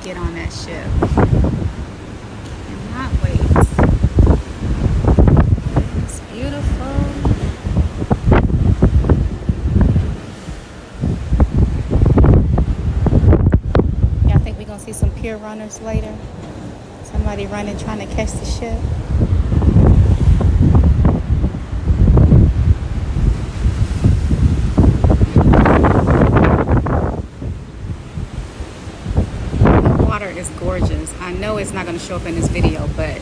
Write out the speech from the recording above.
get on that ship and not wait. It's beautiful. Y'all think we're gonna see some pier runners later? Somebody running trying to catch the ship. The water is gorgeous. I know it's not going to show up in this video, but